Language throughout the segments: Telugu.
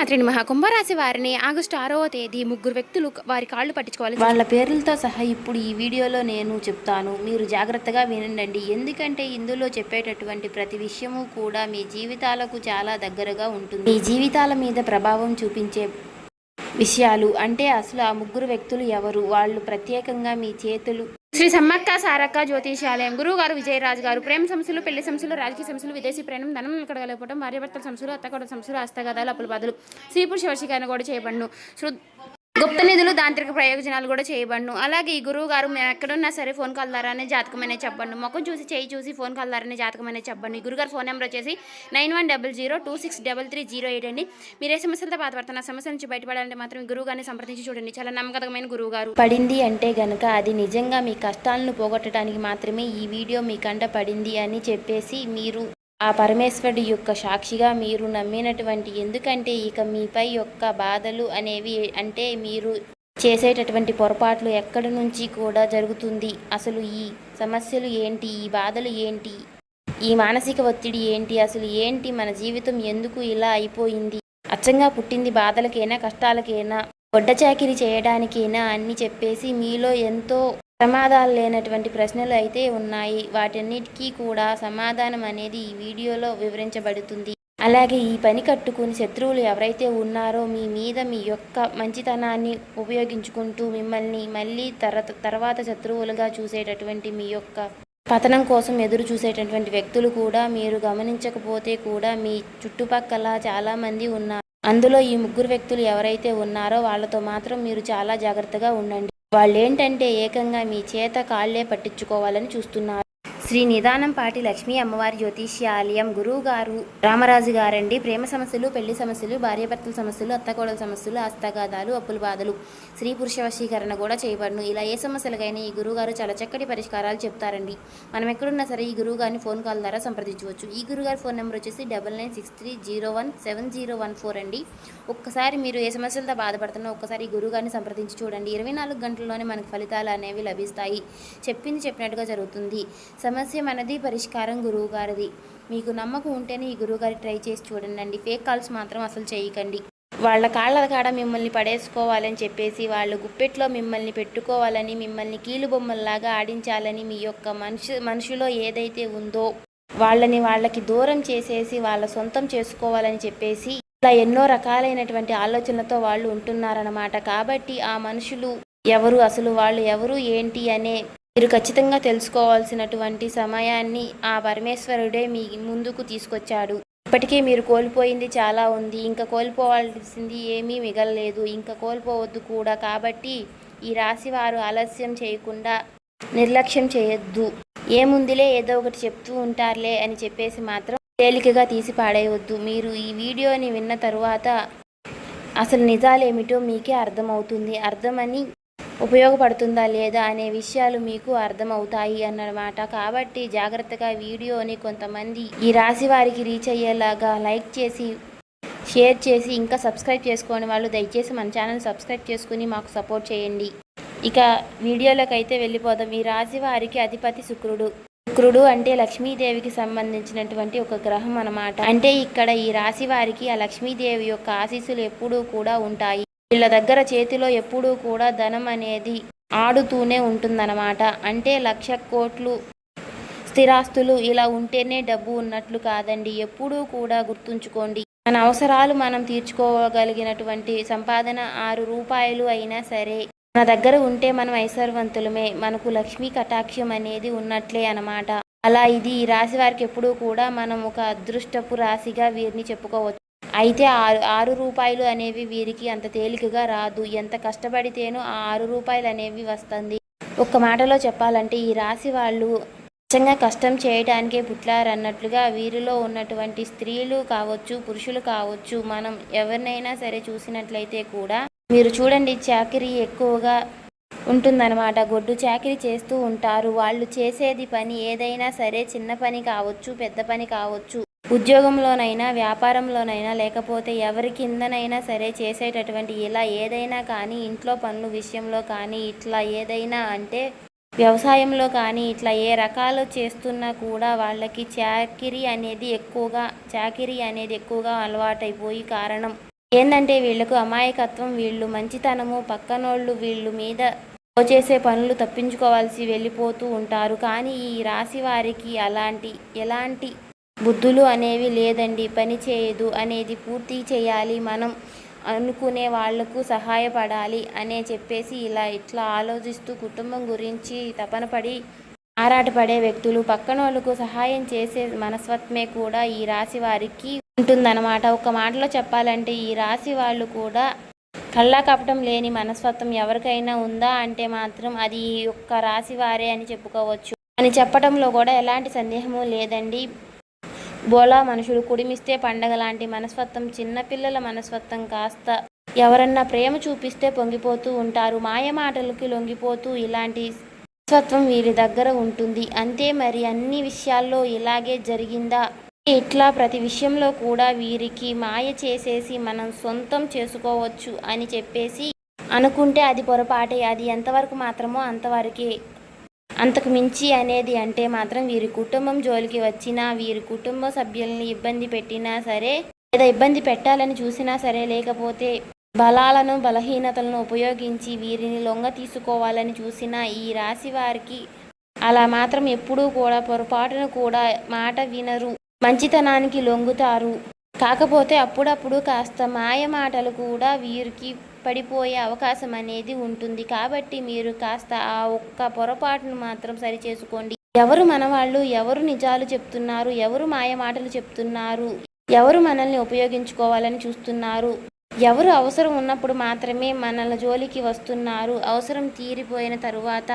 శ్రీమాత్రి నమః. కుంభరాశి వారిని ఆగస్టు 6వ తేదీ ముగ్గురు వ్యక్తులు వారి కాళ్ళు పట్టించుకోవాలి. వాళ్ళ పేర్లతో సహా ఇప్పుడు ఈ వీడియోలో నేను చెప్తాను. మీరు జాగ్రత్తగా వినండి. ఎందుకంటే ఇందులో చెప్పేటటువంటి ప్రతి విషయము కూడా మీ జీవితాలకు చాలా దగ్గరగా ఉంటుంది. మీ జీవితాల మీద ప్రభావం చూపించే విషయాలు. అంటే అసలు ఆ ముగ్గురు వ్యక్తులు ఎవరు, వాళ్ళు ప్రత్యేకంగా మీ చేతులు. శ్రీ సమ్మక్క సారక్క జ్యోతిషాలయం గురువు గారు విజయరాజు గారు. ప్రేమ సమస్యలు, పెళ్లి సమస్యలు, రాజకీయ సమస్యలు, విదేశీ ప్రయాణం, ధనం కడగలేకపోవడం, భార్యాభర్తల సమస్యలు, అత్తకొడ సమస్యలు, హస్తగదాలు, అప్పుల బాధలు, స్త్రీ పురుష వశీకరణ కూడా చేయబడును. గుప్త నిధులు, తాంత్రిక ప్రయోజనాలు కూడా చేయబడును. అలాగే ఈ గురువు గారు మేము ఎక్కడున్నా సరే ఫోన్ కాల్ ద్వారానే జాతకమనే చెప్పండి. ముఖం చూసి చేయి చూసి ఫోన్ కాల్ ద్వారానే జాతకమనే చెప్పండి. ఈ గురుగారు ఫోన్ నెంబర్ వచ్చేసి 9100263308 అండి. మీరే సమస్యలతో బాధపడుతున్న సమస్య నుంచి బయటపడాలంటే మాత్రం ఈ గురువు గారిని సంప్రదించి చూడండి. చాలా నమ్మకమైన గురువు గారు. పడింది అంటే గనక అది నిజంగా మీ కష్టాలను పోగొట్టడానికి మాత్రమే ఈ వీడియో మీ కంట పడింది అని చెప్పేసి మీరు ఆ పరమేశ్వరుడి యొక్క సాక్షిగా మీరు నమ్మినటువంటి, ఎందుకంటే ఇక మీపై యొక్క బాధలు అనేవి అంటే మీరు చేసేటటువంటి పొరపాట్లు ఎక్కడి నుంచి కూడా జరుగుతుంది, అసలు ఈ సమస్యలు ఏంటి, ఈ బాధలు ఏంటి, ఈ మానసిక ఒత్తిడి ఏంటి, అసలు ఏంటి, మన జీవితం ఎందుకు ఇలా అయిపోయింది, అచ్చంగా పుట్టింది బాధలకైనా కష్టాలకైనా గొడ్డ చాకిరీ చేయడానికైనా అని చెప్పేసి మీలో ఎంతో సమాధానాలు లేనటువంటి ప్రశ్నలు అయితే ఉన్నాయి. వాటన్నిటికీ కూడా సమాధానం అనేది ఈ వీడియోలో వివరించబడుతుంది. అలాగే ఈ పని కట్టుకుని శత్రువులు ఎవరైతే ఉన్నారో మీ మీద మీ యొక్క మంచితనాన్ని ఉపయోగించుకుంటూ మిమ్మల్ని మళ్ళీ తర్వాత శత్రువులుగా చూసేటటువంటి మీ యొక్క పతనం కోసం ఎదురు చూసేటటువంటి వ్యక్తులు కూడా మీరు గమనించకపోతే కూడా మీ చుట్టుపక్కల చాలామంది ఉన్నారు. అందులో ఈ ముగ్గురు వ్యక్తులు ఎవరైతే ఉన్నారో వాళ్ళతో మాత్రం మీరు చాలా జాగ్రత్తగా ఉండండి. వాళ్ళేంటంటే ఏకంగా మీ చేత కాళ్లే పట్టించుకోవాలని చూస్తున్నారు. శ్రీ నిదానంపాటి లక్ష్మీ అమ్మవారి జ్యోతిష్యాలయం గురువు గారు రామరాజు గారండి. ప్రేమ సమస్యలు, పెళ్లి సమస్యలు, భార్యాభర్తల సమస్యలు, అత్తకోడల సమస్యలు, హస్తగాదాలు, అప్పుల బాధలు, స్త్రీ పురుష వశీకరణ కూడా చేయబడును. ఇలా ఏ సమస్యలకైనా ఈ గురువు గారు చాలా చక్కటి పరిష్కారాలు చెప్తారండి. మనం ఎక్కడున్నా సరే ఈ గురువు గారిని ఫోన్ కాల్ ద్వారా సంప్రదించవచ్చు. ఈ గురుగారి ఫోన్ నెంబర్ వచ్చేసి 9963017014 అండి. ఒక్కసారి మీరు ఏ సమస్యలతో బాధపడుతున్నా ఒక్కసారి ఈ గురువు గారిని సంప్రదించి చూడండి. 24 గంటల్లోనే మనకు ఫలితాలు అనేవి లభిస్తాయి. చెప్పింది చెప్పినట్టుగా జరుగుతుంది. సమస్య మనది, పరిష్కారం గురువు గారిది. మీకు నమ్మకం ఉంటేనే ఈ గురువుగారి ట్రై చేసి చూడండి. ఫేక్ కాల్స్ మాత్రం అసలు చేయకండి. వాళ్ళ కాళ్ళ కాడ మిమ్మల్ని పడేసుకోవాలని చెప్పేసి, వాళ్ళు గుప్పెట్లో మిమ్మల్ని పెట్టుకోవాలని, మిమ్మల్ని కీలు బొమ్మల్లాగా ఆడించాలని మీ యొక్క మనుషులో ఏదైతే ఉందో వాళ్ళకి దూరం చేసేసి వాళ్ళ సొంతం చేసుకోవాలని చెప్పేసి ఇలా ఎన్నో రకాలైనటువంటి ఆలోచనలతో వాళ్ళు ఉంటున్నారన్నమాట. కాబట్టి ఆ మనుషులు ఎవరు, అసలు వాళ్ళు ఎవరు ఏంటి అనే మీరు ఖచ్చితంగా తెలుసుకోవాల్సినటువంటి సమయాన్ని ఆ పరమేశ్వరుడే మీ ముందుకు తీసుకొచ్చాడు. ఇప్పటికే మీరు కోల్పోయింది చాలా ఉంది, ఇంకా కోల్పోవాల్సింది ఏమీ మిగలలేదు, ఇంకా కోల్పోవద్దు కూడా. కాబట్టి ఈ రాశి వారు ఆలస్యం చేయకుండా నిర్లక్ష్యం చేయొద్దు. ఏముందిలే ఏదో ఒకటి చెప్తూ ఉంటారులే అని చెప్పేసి మాత్రం తేలికగా తీసి పాడేయవద్దు. మీరు ఈ వీడియోని విన్న తరువాత అసలు నిజాలేమిటో మీకే అర్థమవుతుంది. అర్థమని ఉపయోగపడుతుందా లేదా అనే విషయాలు మీకు అర్థమవుతాయి అన్నమాట. కాబట్టి జాగ్రత్తగా వీడియోని కొంతమంది ఈ రాశి వారికి రీచ్ అయ్యేలాగా లైక్ చేసి, షేర్ చేసి, ఇంకా సబ్స్క్రైబ్ చేసుకోని వాళ్ళు దయచేసి మన ఛానల్ సబ్స్క్రైబ్ చేసుకుని మాకు సపోర్ట్ చేయండి. ఇక వీడియోలోకి అయితే వెళ్ళిపోదాం. ఈ రాశి వారికి అధిపతి శుక్రుడు. శుక్రుడు అంటే లక్ష్మీదేవికి సంబంధించినటువంటి ఒక గ్రహం అన్నమాట. అంటే ఇక్కడ ఈ రాశి వారికి ఆ లక్ష్మీదేవి యొక్క ఆశీస్సులు ఎప్పుడూ కూడా ఉంటాయి. వీళ్ళ దగ్గర చేతిలో ఎప్పుడూ కూడా ధనం అనేది ఆడుతూనే ఉంటుందన్నమాట. అంటే 1,00,000 కోట్లు స్థిరాస్తులు ఇలా ఉంటేనే డబ్బు ఉన్నట్లు కాదండి. ఎప్పుడూ కూడా గుర్తుంచుకోండి, మన అవసరాలు మనం తీర్చుకోగలిగినటువంటి సంపాదన 6 రూపాయలు అయినా సరే మన దగ్గర ఉంటే మనం ఐశ్వర్యవంతులమే, మనకు లక్ష్మీ కటాక్షం అనేది ఉన్నట్లే అన్నమాట. అలా ఇది ఈ రాశి వారికి ఎప్పుడూ కూడా మనం ఒక అదృష్టపు రాశిగా వీరిని చెప్పుకోవచ్చు. అయితే 6 రూపాయలు అనేవి వీరికి అంత తేలికగా రాదు. ఎంత కష్టపడితేనో ఆ 6 రూపాయలు అనేవి వస్తుంది. ఒక్క మాటలో చెప్పాలంటే ఈ రాశి వాళ్ళు నిజంగా కష్టం చేయడానికే పుట్టారన్నట్లుగా వీరిలో ఉన్నటువంటి స్త్రీలు కావచ్చు, పురుషులు కావచ్చు, మనం ఎవరినైనా సరే చూసినట్లయితే కూడా మీరు చూడండి, చాకిరీ ఎక్కువగా ఉంటుందన్నమాట. గొడ్డు చాకిరీ చేస్తూ ఉంటారు. వాళ్ళు చేసేది పని ఏదైనా సరే, చిన్న పని కావచ్చు, పెద్ద పని కావచ్చు, ఉద్యోగంలోనైనా, వ్యాపారంలోనైనా, లేకపోతే ఎవరి కిందనైనా సరే చేసేటటువంటి ఇలా ఏదైనా కానీ, ఇంట్లో పనుల విషయంలో కానీ, ఇట్లా ఏదైనా అంటే వ్యవసాయంలో కానీ ఇట్లా ఏ రకాలు చేస్తున్నా కూడా వాళ్ళకి చాకిరీ అనేది ఎక్కువగా అలవాటైపోయి కారణం ఏందంటే వీళ్ళకు అమాయకత్వం, వీళ్ళు మంచితనము, పక్కనోళ్ళు వీళ్ళు మీద చేసే పనులు తప్పించుకోవాల్సి వెళ్ళిపోతూ ఉంటారు. కానీ ఈ రాశి వారికి ఎలాంటి బుద్ధులు అనేవి లేదండి. పని చేయదు అనేది పూర్తి చేయాలి, మనం అనుకునే వాళ్లకు సహాయపడాలి అనే చెప్పేసి ఇట్లా ఆలోచిస్తూ కుటుంబం గురించి తపనపడి ఆరాటపడే వ్యక్తులు, పక్కనోళ్ళకు సహాయం చేసే మనస్తత్వమే కూడా ఈ రాశి వారికి ఉంటుందన్నమాట. ఒక మాటలో చెప్పాలంటే ఈ రాశి వాళ్ళు కూడా కళ్ళ కపటం లేని మనస్తత్వం ఎవరికైనా ఉందా అంటే మాత్రం అది ఈ ఒక్క రాశి వారే అని చెప్పుకోవచ్చు అని చెప్పడంలో కూడా ఎలాంటి సందేహము లేదండి. బోలా మనుషులు, కుడిమిస్తే పండగ లాంటి మనస్తత్వం, చిన్నపిల్లల మనస్తత్వం, కాస్త ఎవరన్నా ప్రేమ చూపిస్తే పొంగిపోతూ ఉంటారు, మాయ మాటలకి లొంగిపోతూ ఇలాంటి మనస్తత్వం వీరి దగ్గర ఉంటుంది. అంతే మరి అన్ని విషయాల్లో ఇలాగే జరిగిందా? ఇట్లా ప్రతి విషయంలో కూడా వీరికి మాయ చేసేసి మనం సొంతం చేసుకోవచ్చు అని చెప్పేసి అనుకుంటే అది పొరపాటే. అది ఎంతవరకు మాత్రమో అంతవరకే, అంతకు మించి అనేది అంటే మాత్రం వీరి కుటుంబం జోలికి వచ్చినా, వీరి కుటుంబ సభ్యుల్ని ఇబ్బంది పెట్టినా సరే, లేదా ఇబ్బంది పెట్టాలని చూసినా సరే, లేకపోతే బలాలను బలహీనతలను ఉపయోగించి వీరిని లొంగ తీసుకోవాలని చూసినా ఈ రాశి వారికి అలా మాత్రం ఎప్పుడూ కూడా పొరపాటును కూడా మాట వినరు, మంచితనానికి లొంగుతారు. కాకపోతే అప్పుడప్పుడు కాస్త మాయ మాటలు కూడా వీరికి పడిపోయే అవకాశం అనేది ఉంటుంది. కాబట్టి మీరు కాస్త ఆ ఒక్క పొరపాటును మాత్రం సరిచేసుకోండి. ఎవరు మనవాళ్ళు, ఎవరు నిజాలు చెప్తున్నారు, ఎవరు మాయ మాటలు చెప్తున్నారు, ఎవరు మనల్ని ఉపయోగించుకోవాలని చూస్తున్నారు, ఎవరు అవసరం ఉన్నప్పుడు మాత్రమే మనల జోలికి వస్తున్నారు, అవసరం తీరిపోయిన తరువాత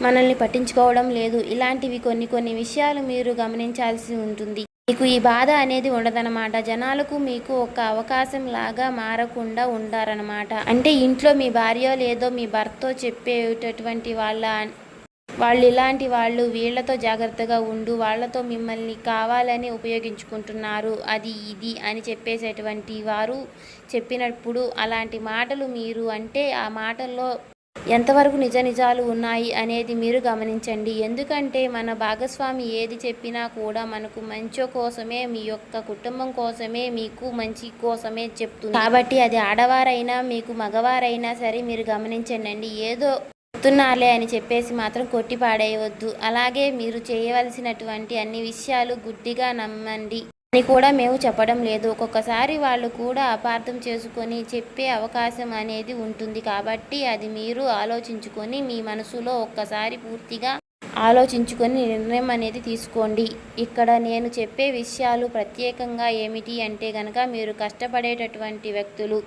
మనల్ని పట్టించుకోవడం లేదు, ఇలాంటివి కొన్ని విషయాలు మీరు గమనించాల్సి ఉంటుంది. మీకు ఈ బాధ అనేది ఉండదన్నమాట. జనాలకు మీకు ఒక అవకాశం లాగా మారకుండా ఉండారనమాట. అంటే ఇంట్లో మీ భార్య లేదో మీ భర్తో చెప్పేటటువంటి వాళ్ళు ఇలాంటి వాళ్ళు, వీళ్లతో జాగ్రత్తగా ఉండు, వాళ్లతో మిమ్మల్ని కావాలని ఉపయోగించుకుంటున్నారు, అది ఇది అని చెప్పేసేటువంటి వారు చెప్పినప్పుడు అలాంటి మాటలు మీరు అంటే ఆ మాటల్లో ఎంతవరకు నిజాలు ఉన్నాయి అనేది మీరు గమనించండి. ఎందుకంటే మన భాగస్వామి ఏది చెప్పినా కూడా మనకు మంచి కోసమే, మీ యొక్క కుటుంబం కోసమే, మీకు మంచి కోసమే చెప్తుంది. కాబట్టి అది ఆడవారైనా మీకు మగవారైనా సరే మీరు గమనించండి. ఏదో చెప్తున్నారులే అని చెప్పేసి మాత్రం కొట్టి పాడేయవద్దు. అలాగే మీరు చేయవలసినటువంటి అన్ని విషయాలు గుడ్డిగా నమ్మండి అని కూడా మేము చెప్పడం లేదు. ఒక్కొక్కసారి వాళ్ళు కూడా అపార్థం చేసుకొని చెప్పే అవకాశం అనేది ఉంటుంది. కాబట్టి అది మీరు ఆలోచించుకొని మీ మనసులో ఒక్కసారి పూర్తిగా ఆలోచించుకొని నిర్ణయం అనేది తీసుకోండి. ఇక్కడ నేను చెప్పే విషయాలు ప్రత్యేకంగా ఏమిటి అంటే గనక మీరు కష్టపడేటటువంటి వ్యక్తులు,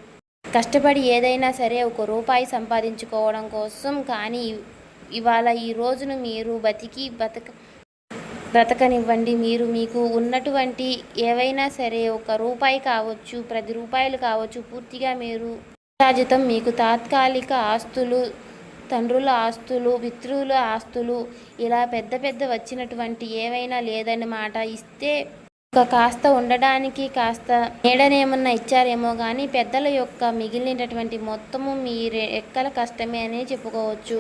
కష్టపడి ఏదైనా సరే ఒక రూపాయి సంపాదించుకోవడం కోసం, కానీ ఇవాళ ఈ రోజును మీరు బ్రతకనివ్వండి. మీకు ఉన్నటువంటి ఏవైనా సరే, ఒక రూపాయి కావచ్చు, 10 రూపాయలు కావచ్చు, పూర్తిగా మీరు రాజితం మీకు తాత్కాలిక ఆస్తులు, తండ్రుల ఆస్తులు, పితృల ఆస్తులు, ఇలా పెద్ద వచ్చినటువంటి ఏవైనా లేదన్నమాట. ఇస్తే కాస్త ఉండడానికి కాస్త నీడనేమన్నా ఇచ్చారేమో కానీ పెద్దల యొక్క మిగిలినటువంటి మొత్తము మీ రెక్కల కష్టమే అని చెప్పుకోవచ్చు.